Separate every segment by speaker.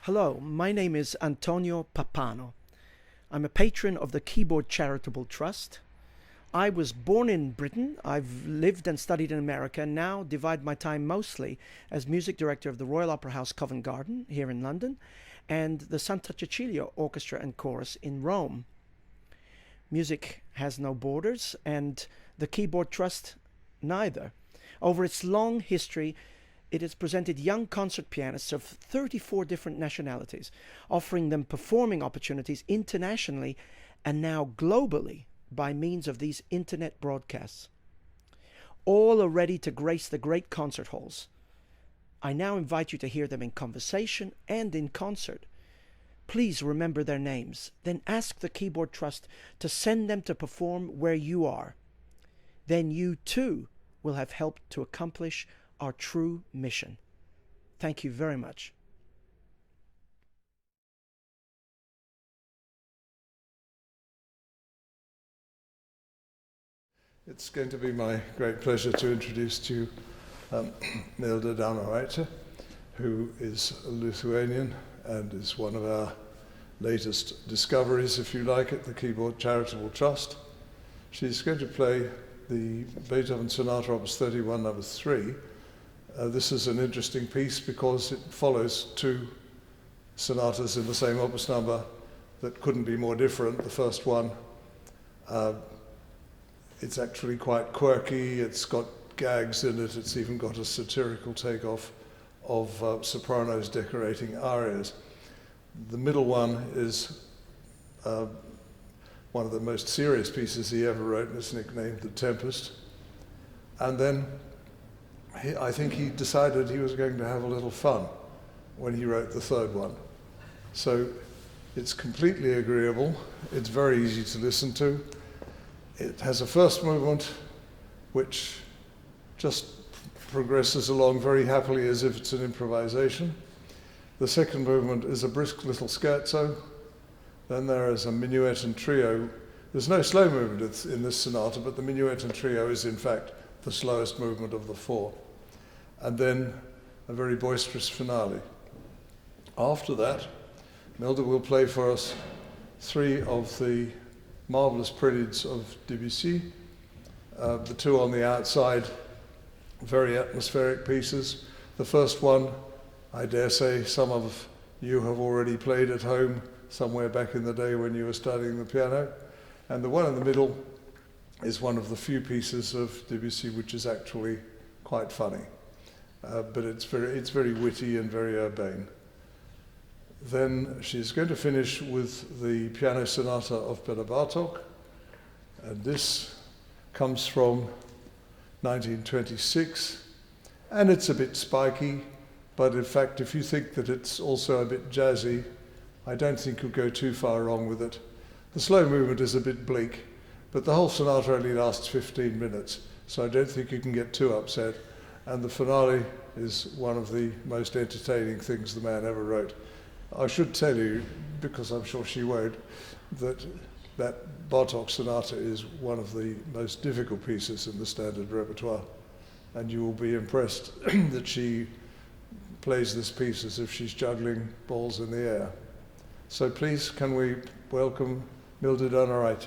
Speaker 1: Hello, my name is Antonio Papano. I'm a patron of the Keyboard Charitable Trust. I was born in Britain. I've lived and studied in America and now divide my time mostly as music director of the Royal Opera House Covent Garden here in London and the Santa Cecilia Orchestra and Chorus in Rome. Music has no borders and the Keyboard Trust neither. Over its long history, it has presented young concert pianists of 34 different nationalities, offering them performing opportunities internationally and now globally by means of these internet broadcasts. All are ready to grace the great concert halls. I now invite you to hear them in conversation and in concert. Please remember their names, then ask the Keyboard Trust to send them to perform where you are. Then you too will have helped to accomplish our true mission. Thank you very much.
Speaker 2: It's going to be my great pleasure to introduce to you Milda Daunoraite, who is a Lithuanian and is one of our latest discoveries, if you like, at the Keyboard Charitable Trust. She's going to play the Beethoven Sonata Op.31 No.3. This is an interesting piece because it follows two sonatas in the same opus number that couldn't be more different. The first one, it's actually quite quirky, it's got gags in it, it's even got a satirical takeoff of sopranos decorating arias. The middle one is one of the most serious pieces he ever wrote, and it's nicknamed The Tempest. And then I think he decided he was going to have a little fun when he wrote the third one. So it's completely agreeable, it's very easy to listen to. It has a first movement which just progresses along very happily as if it's an improvisation. The second movement is a brisk little scherzo. Then there is a Minuet and Trio. There's no slow movement in this sonata, but the Minuet and Trio is in fact the slowest movement of the four. And then a very boisterous finale. After that, Milda will play for us three of the marvelous preludes of Debussy. The two on the outside, very atmospheric pieces. The first one, I dare say some of you have already played at home somewhere back in the day when you were studying the piano. And the one in the middle is one of the few pieces of Debussy which is actually quite funny. But it's very witty and very urbane. Then she's going to finish with the piano sonata of Bartok, and this comes from 1926, and it's a bit spiky, but in fact, if you think that it's also a bit jazzy, I don't think you'll go too far wrong with it. The slow movement is a bit bleak, but the whole sonata only lasts 15 minutes, so I don't think you can get too upset. And the finale is one of the most entertaining things the man ever wrote. I should tell you, because I'm sure she won't, that Bartok sonata is one of the most difficult pieces in the standard repertoire. And you will be impressed that she plays this piece as if she's juggling balls in the air. So please, can we welcome Milda Daunoraite.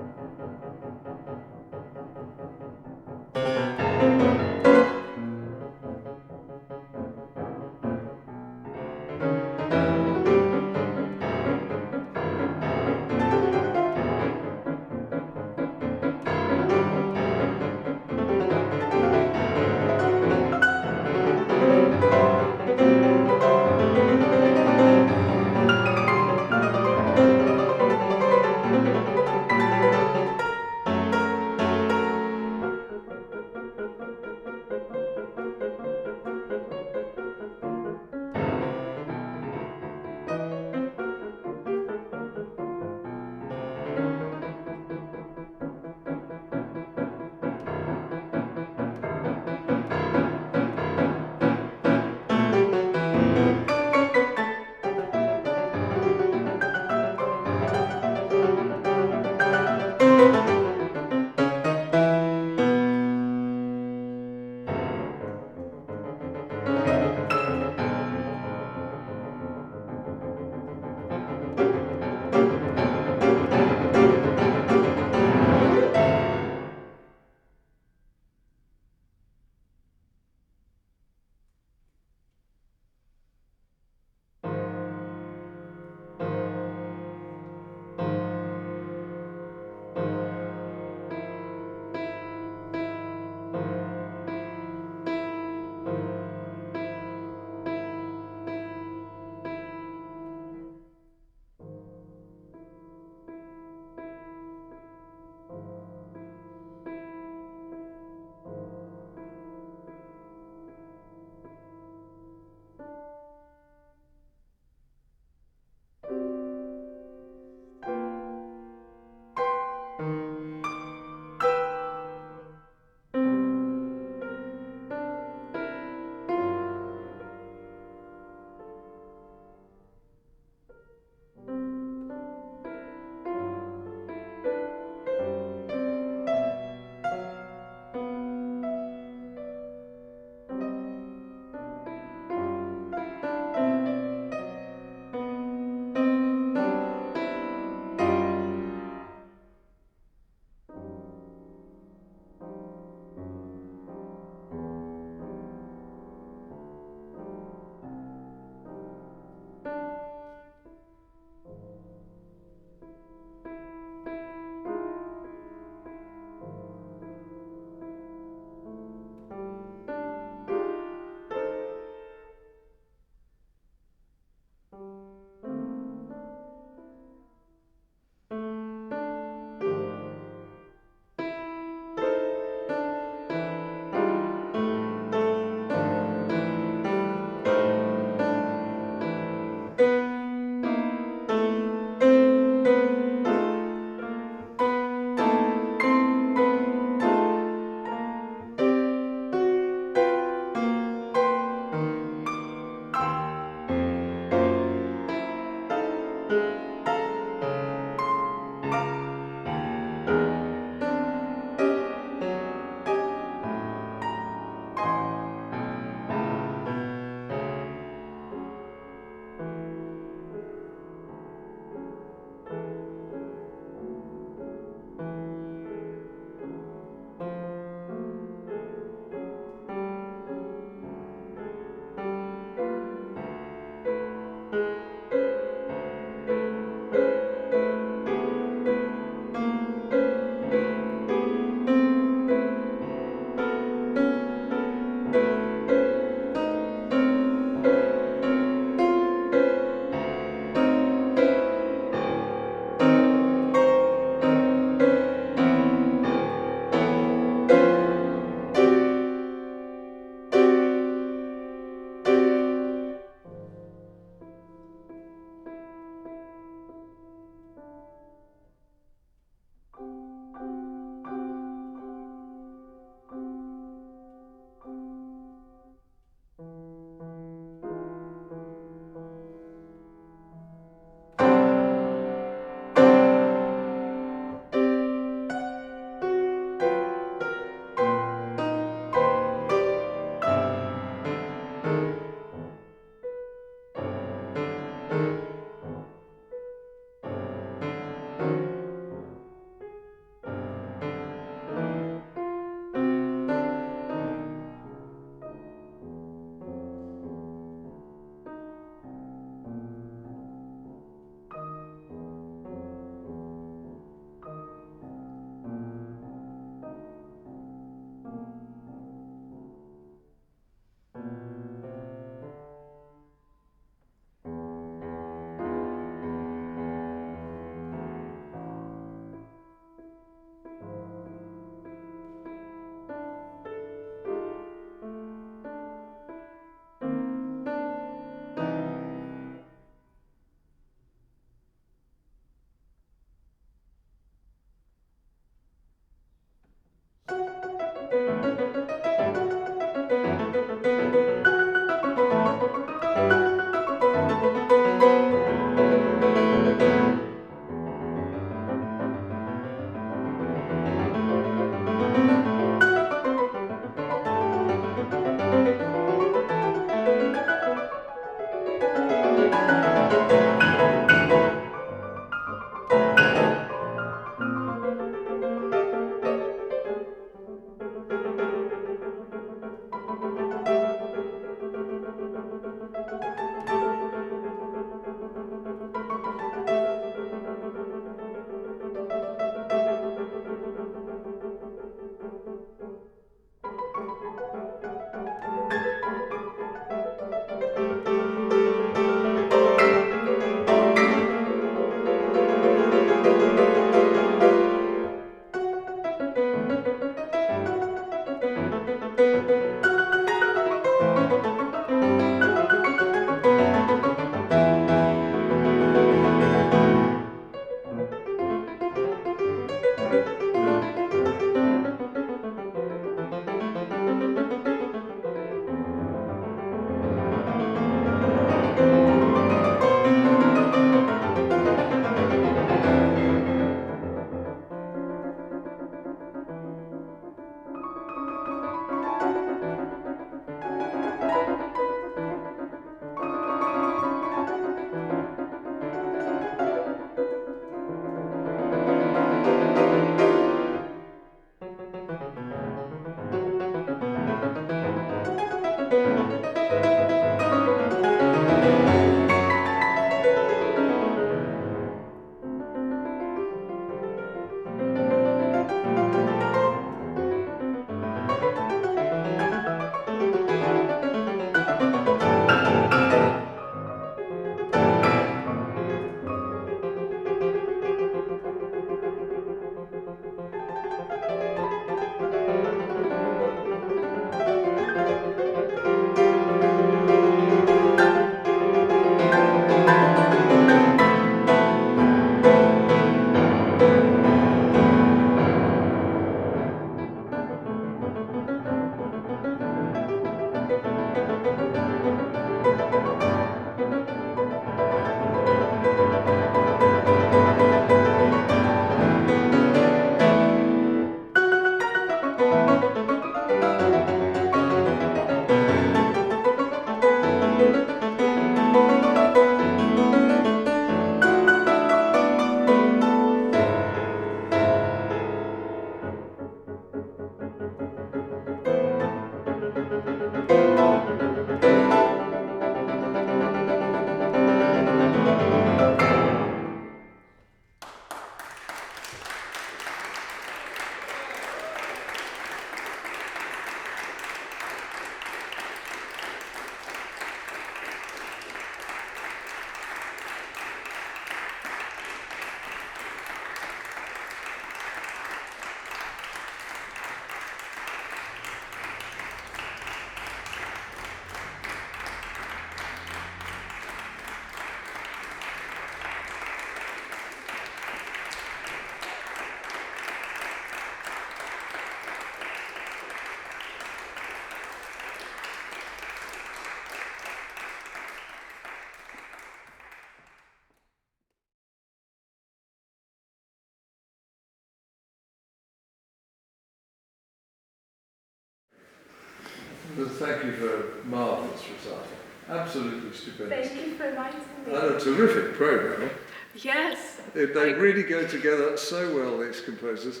Speaker 2: Thank you for a marvellous recital. Absolutely stupendous.
Speaker 3: Thank you for inviting me.
Speaker 2: And a terrific programme.
Speaker 3: Yes.
Speaker 2: They really go together so well, these composers.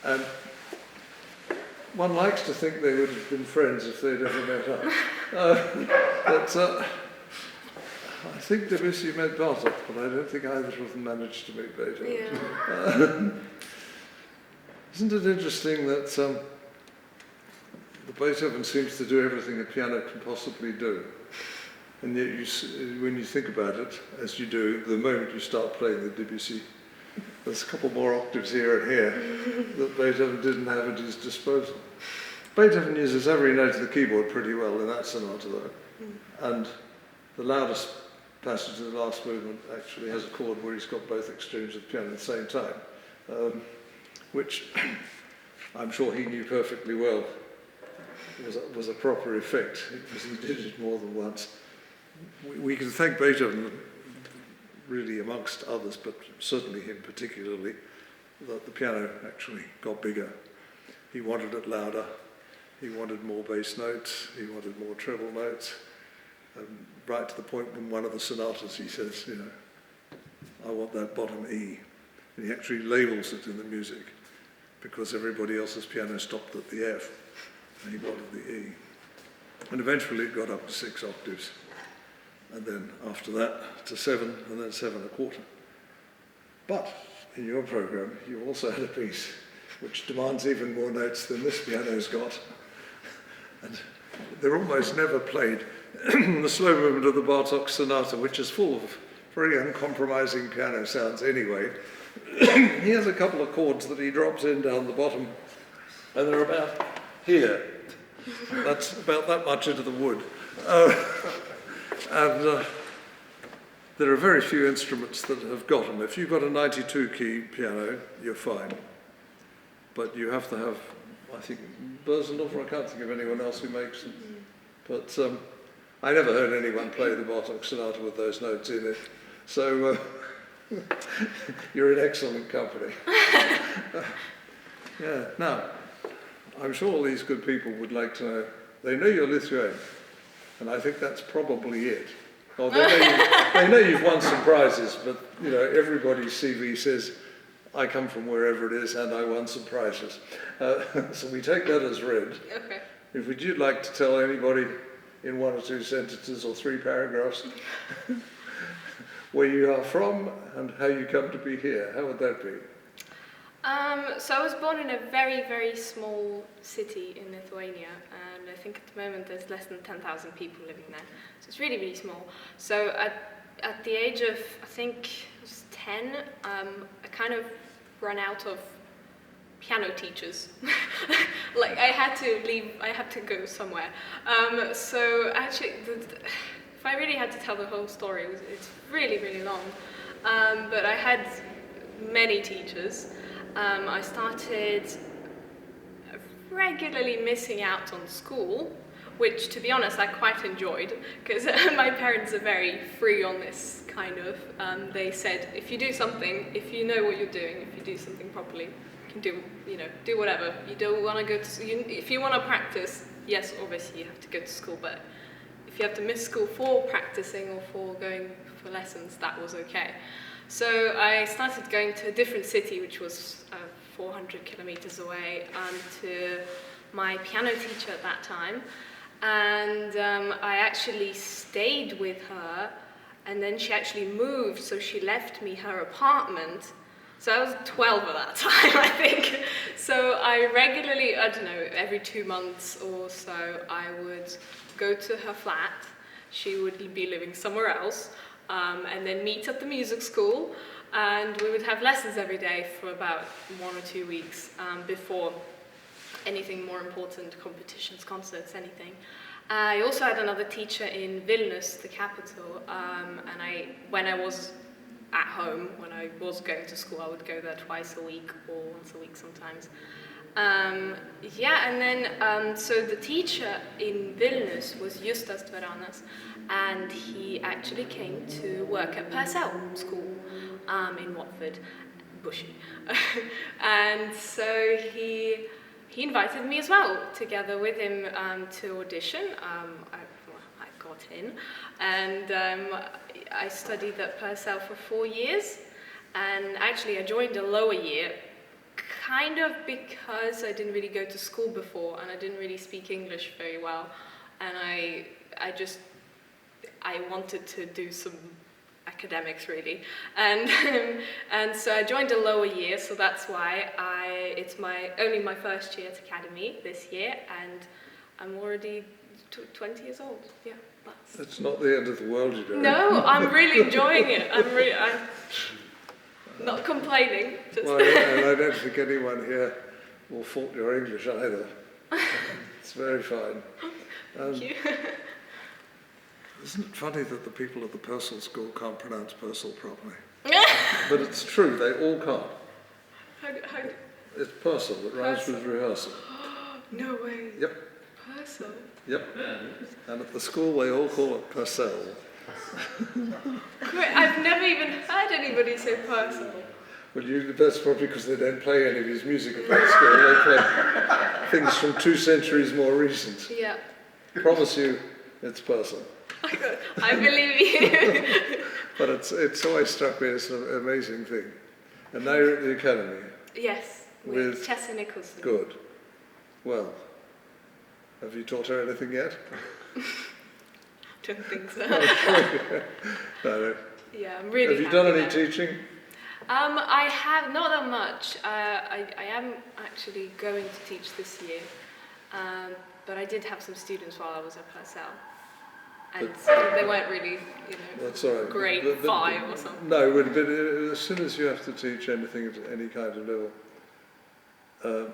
Speaker 2: And one likes to think they would have been friends if they'd ever met up. But I think Debussy met Bartok, but I don't think either of them managed to meet Beethoven.
Speaker 3: Yeah.
Speaker 2: Isn't it interesting that the Beethoven seems to do everything a piano can possibly do? And yet, when you think about it, as you do, the moment you start playing the Debussy, there's a couple more octaves here and here that Beethoven didn't have at his disposal. Beethoven uses every note of the keyboard pretty well in that sonata, though. And the loudest passage of the last movement actually has a chord where he's got both extremes of the piano at the same time, which I'm sure he knew perfectly well was a proper effect, because he did it more than once. We can thank Beethoven, really amongst others, but certainly him particularly, that the piano actually got bigger. He wanted it louder, he wanted more bass notes, he wanted more treble notes, right to the point when one of the sonatas he says, you know, I want that bottom E. And he actually labels it in the music, because everybody else's piano stopped at the F, and he wanted the E. And eventually it got up to 6 octaves, and then after that to 7, and then 7 1/4. But in your program, you also had a piece which demands even more notes than this piano's got. And they're almost never played. The slow movement of the Bartok sonata, which is full of very uncompromising piano sounds anyway. He has a couple of chords that he drops in down the bottom, and they're about here. That's about that much into the wood. There are very few instruments that have got them. If you've got a 92-key piano, you're fine. But you have to have, I think, Bösendorfer, I can't think of anyone else who makes them. But I never heard anyone play the Bartok sonata with those notes in it. So you're in excellent company. Yeah. Now, I'm sure all these good people would like to know, they know you're Lithuanian, and I think that's probably it. Well, they know you've won some prizes, but you know, everybody's CV says, I come from wherever it is and I won some prizes. So we take that as read.
Speaker 3: Okay.
Speaker 2: Would you like to tell anybody in 1 or 2 sentences or 3 paragraphs where you are from and how you come to be here? How would that be?
Speaker 3: So I was born in a very, very small city in Lithuania, and I think at the moment there's less than 10,000 people living there. So it's really, really small. So at the age of, I think it was 10, I kind of ran out of piano teachers. Like I had to leave, I had to go somewhere. So actually, if I really had to tell the whole story, it's really, really long. But I had many teachers. I started regularly missing out on school, which, to be honest, I quite enjoyed, because my parents are very free on this kind of. They said, if you do something, if you know what you're doing, if you do something properly, you can do whatever. You don't want to go to, if you want to practice, yes, obviously you have to go to school, but if you have to miss school for practicing or for going for lessons, that was okay. So I started going to a different city, which was 400 kilometers away, to my piano teacher at that time. And I actually stayed with her, and then she actually moved, so she left me her apartment. So I was 12 at that time, I think. So I regularly, I don't know, every 2 months or so, I would go to her flat. She would be living somewhere else. And then meet at the music school, and we would have lessons every day for about 1 or 2 weeks before anything more important, competitions, concerts, anything. I also had another teacher in Vilnius, the capital, and when I was at home, when I was going to school, I would go there twice a week or once a week sometimes. And then, so the teacher in Vilnius was Justas Tveranas, and he actually came to work at Purcell School in Watford, Bushy. And so he he invited me as well, together with him, to audition. I got in, and I studied at Purcell for 4 years, and actually I joined a lower year, kind of because I didn't really go to school before, and I didn't really speak English very well, and I wanted to do some academics really, and so I joined a lower year, so that's why it's only my first year at Academy this year, and I'm already 20 years old. Yeah,
Speaker 2: it's not the end of the world, you know.
Speaker 3: No, I'm really enjoying it. I'm not complaining.
Speaker 2: Well, and I don't think anyone here will fault your English either. It's very fine.
Speaker 3: Thank you.
Speaker 2: Isn't it funny that the people at the Purcell School can't pronounce Purcell properly? But it's true, they all can't.
Speaker 3: How
Speaker 2: It's Purcell, it rhymes with rehearsal.
Speaker 3: No way.
Speaker 2: Yep.
Speaker 3: Purcell.
Speaker 2: Yep. And at the school they all call it Purcell.
Speaker 3: Great, I've never even heard anybody say Purcell.
Speaker 2: Well, that's probably because they don't play any of his music at that school. They play things from 2 centuries more recent.
Speaker 3: Yeah.
Speaker 2: Promise you, it's Purcell.
Speaker 3: I believe you.
Speaker 2: But it's always struck me as an amazing thing. And now you're at the Academy.
Speaker 3: Yes, with Chessa Nicholson.
Speaker 2: Good. Well, have you taught her anything yet?
Speaker 3: Don't think so.
Speaker 2: No.
Speaker 3: Yeah, I'm really.
Speaker 2: Have you done any teaching?
Speaker 3: I have not that much. I am actually going to teach this year, but I did have some students while I was at Purcell. And they weren't really,
Speaker 2: That's all right.
Speaker 3: grade 5 or something.
Speaker 2: No, but as soon as you have to teach anything at any kind of level,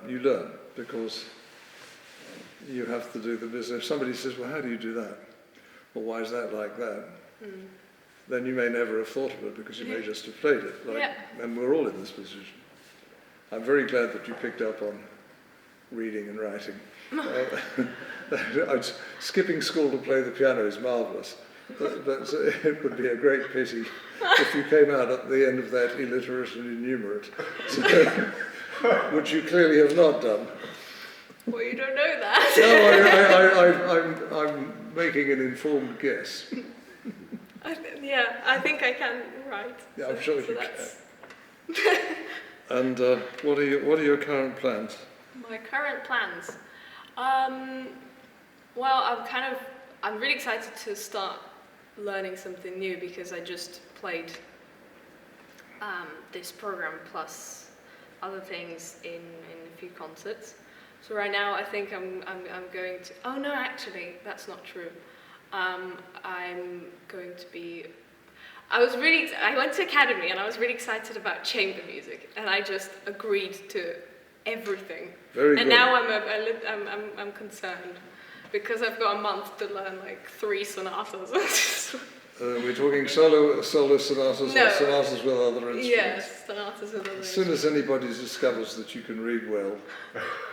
Speaker 2: you learn, because you have to do the business. If somebody says, well, how do you do that? Well, why is that like that? Then you may never have thought of it, because you may just have played it. And we're all in this position. I'm very glad that you picked up on reading and writing. Skipping school to play the piano is marvellous, but it would be a great pity if you came out at the end of that illiterate and innumerate, which you clearly have not done.
Speaker 3: Well, you don't know that.
Speaker 2: No, I'm making an informed guess.
Speaker 3: I think I can write.
Speaker 2: Yeah, I'm sure you can. And what are your current plans?
Speaker 3: My current plans? Well, I'm really excited to start learning something new, because I just played this program plus other things in a few concerts. So right now I think I'm going to, oh no, actually, that's not true. I'm going to be, I went to Academy and I was really excited about chamber music, and I just agreed to everything.
Speaker 2: Very
Speaker 3: and
Speaker 2: good.
Speaker 3: now I'm concerned, because I've got a month to learn like 3 sonatas.
Speaker 2: We're talking solo sonatas, or sonatas with other instruments?
Speaker 3: Yes, sonatas with other instruments.
Speaker 2: As soon as anybody discovers that you can read well,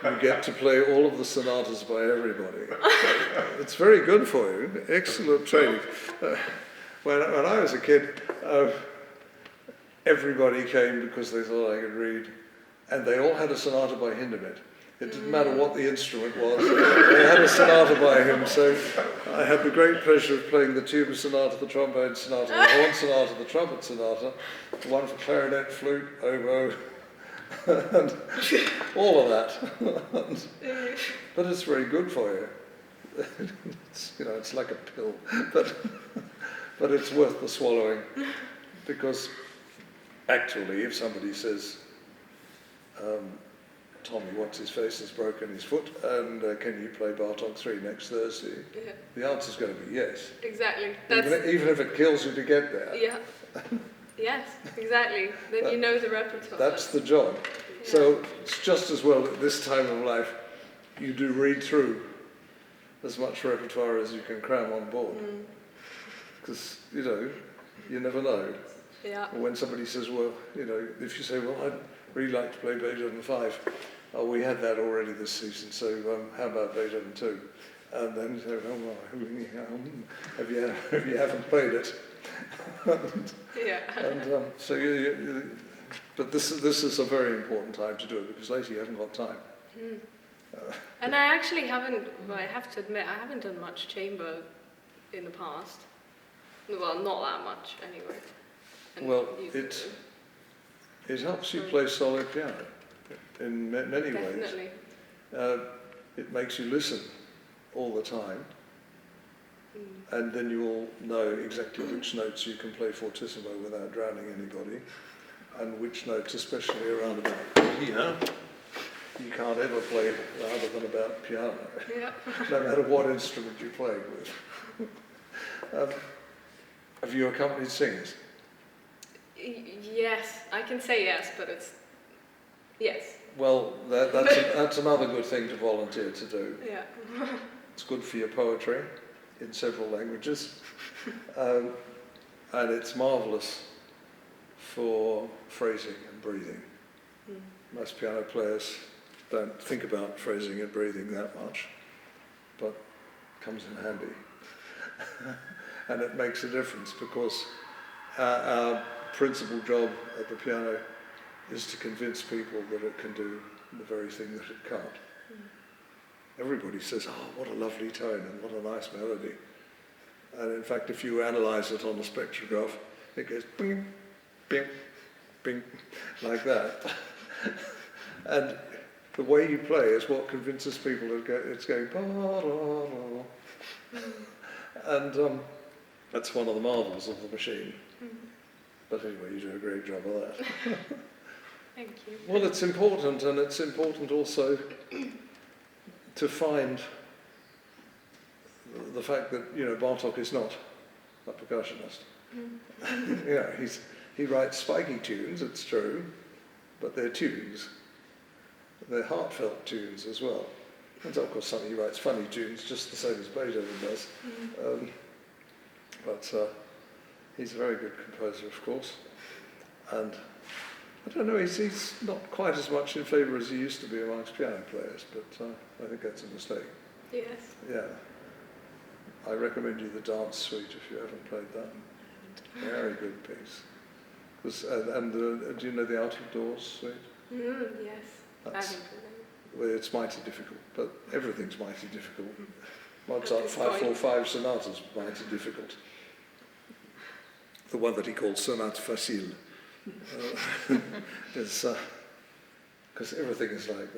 Speaker 2: you get to play all of the sonatas by everybody. It's very good for you. Excellent training. When I was a kid, everybody came because they thought I could read, and they all had a sonata by Hindemith. It didn't matter what the instrument was, they had a sonata by him, so I had the great pleasure of playing the tuba sonata, the trombone sonata, the horn sonata, the trumpet sonata, the one for clarinet, flute, oboe, and all of that. But it's very good for you. It's like a pill, but it's worth the swallowing, because actually if somebody says, Tommy, what's his face, has broken his foot, and can you play Bartok 3 next Thursday? Yeah. The answer's going to be yes.
Speaker 3: Exactly.
Speaker 2: Even if it kills you to get there.
Speaker 3: Yeah. Yes, exactly. Then you know the repertoire.
Speaker 2: That's the job. Yeah. So it's just as well at this time of life you do read through as much repertoire as you can cram on board. Because, you never know.
Speaker 3: Yeah.
Speaker 2: When somebody says, well, if you say, well, I'd really like to play Beethoven 5. Oh, we had that already this season, so how about Beethoven 2? And then you say, oh, well, if you haven't played it. And so but this is a very important time to do it, because later you haven't got time.
Speaker 3: And I actually haven't, well, I have to admit, I haven't done much chamber in the past. Well, not that much, anyway. And
Speaker 2: Well, it helps you play solid piano in many ways.
Speaker 3: Definitely.
Speaker 2: It makes you listen all the time, and then you will know exactly which notes you can play fortissimo without drowning anybody, and which notes, especially around about here, you can't ever play louder than about piano,
Speaker 3: Yeah.
Speaker 2: no matter what instrument you're playing with. Have you accompanied singers?
Speaker 3: Yes, I can say yes, but it's yes.
Speaker 2: Well, that's another good thing to volunteer to do.
Speaker 3: Yeah.
Speaker 2: It's good for your poetry in several languages, and it's marvellous for phrasing and breathing. Most piano players don't think about phrasing and breathing that much, but it comes in handy. And it makes a difference because our principal job at the piano is to convince people that it can do the very thing that it can't. Everybody says, oh, what a lovely tone and what a nice melody. And in fact, if you analyse it on a spectrograph, it goes bing, bing, bing, like that. And the way you play is what convinces people that it's going and that's one of the marvels of the machine. But anyway, you do a great job of that.
Speaker 3: Thank you.
Speaker 2: Well, it's important, and it's important also to find the fact that, you know, Bartok is not a percussionist. You know, he writes spiky tunes, it's true, but they're tunes. They're heartfelt tunes as well. And of course, he writes funny tunes just the same as Beethoven does. But he's a very good composer, of course. And I don't know, he's not quite as much in favour as he used to be amongst piano players, but I think that's a mistake.
Speaker 3: Yes.
Speaker 2: Yeah. I recommend you the Dance Suite if you haven't played that. Very good piece. Do you know the Out of Doors Suite?
Speaker 3: Yes.
Speaker 2: That's, well, it's mighty difficult, but everything's mighty difficult. Mozart 545 Sonata's mighty difficult. The one that he called Sonate Facile. Because everything is like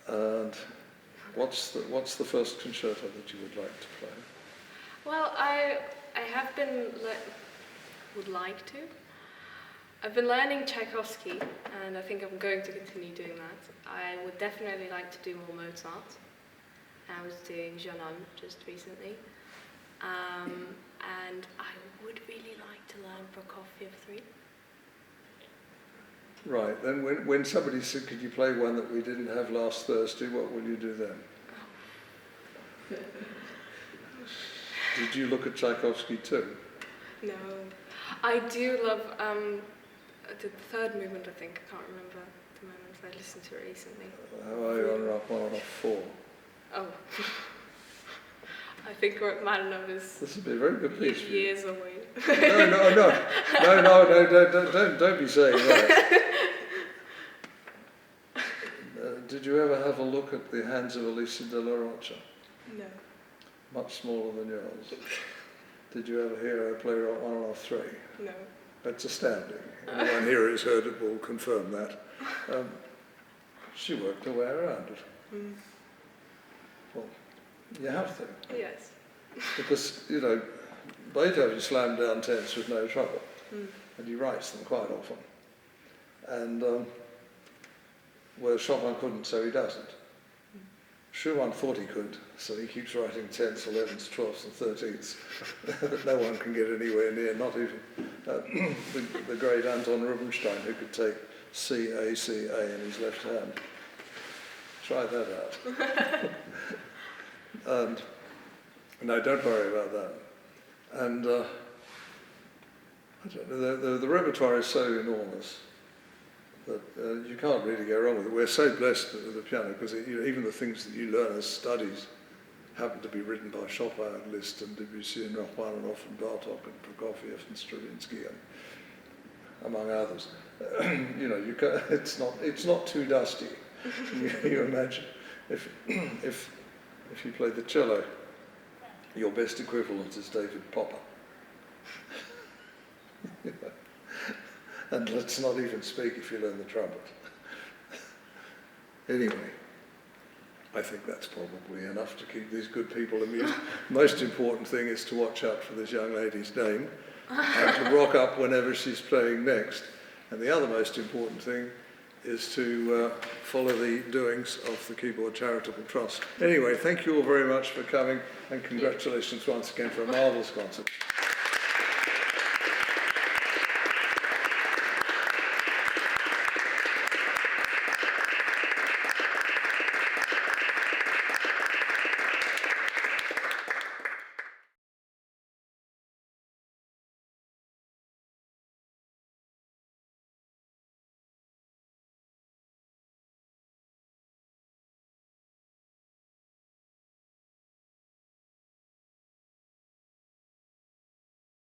Speaker 2: that. And what's the first concerto that you would like to play?
Speaker 3: Well, I have been would like to. I've been learning Tchaikovsky, and I think I'm going to continue doing that. I would definitely like to do more Mozart. I was doing Jeune Homme just recently. And I would really like to learn Prokofiev 3.
Speaker 2: Right, then when somebody said, could you play one that we didn't have last Thursday, what will you do then? Did you look at Tchaikovsky too?
Speaker 3: No. I do love the third movement, I think. I can't remember the moment. I listened to it recently.
Speaker 2: How are you on Rachmaninoff 4?
Speaker 3: Oh. I think Rachmaninoff is
Speaker 2: this would be a very good piece.
Speaker 3: Years away.
Speaker 2: No, don't be saying that. Did you ever have a look at the hands of Alicia de la Rocha?
Speaker 3: No.
Speaker 2: Much smaller than yours. Did you ever hear her play Rachmaninoff 3?
Speaker 3: No.
Speaker 2: That's astounding. Anyone here who's heard it will confirm that. She worked her way around it. Well, you have to.
Speaker 3: Yes.
Speaker 2: Because, you know, Beethoven slammed down tenths with no trouble. And he writes them quite often. And where Chopin couldn't, so he doesn't. Schumann thought he could, so he keeps writing 10ths, 11ths, 12ths and 13ths that no one can get anywhere near, not even the great Anton Rubinstein, who could take C, A in his left hand. Try that out. And no, don't worry about that. And I don't know, the repertoire is so enormous that you can't really go wrong with it. We're so blessed with the piano because even the things that you learn as studies happen to be written by Chopin, Liszt, and Debussy, and Rachmaninoff, and Bartok, and Prokofiev, and Stravinsky, and among others. You know, it's not too dusty. You imagine if you played the cello, your best equivalent is David Popper. And let's not even speak if you learn the trumpet. Anyway, I think that's probably enough to keep these good people amused. Most important thing is to watch out for this young lady's name and to rock up whenever she's playing next. And the other most important thing is to follow the doings of the Keyboard Charitable Trust. Anyway, thank you all very much for coming, and congratulations once again for a marvellous concert.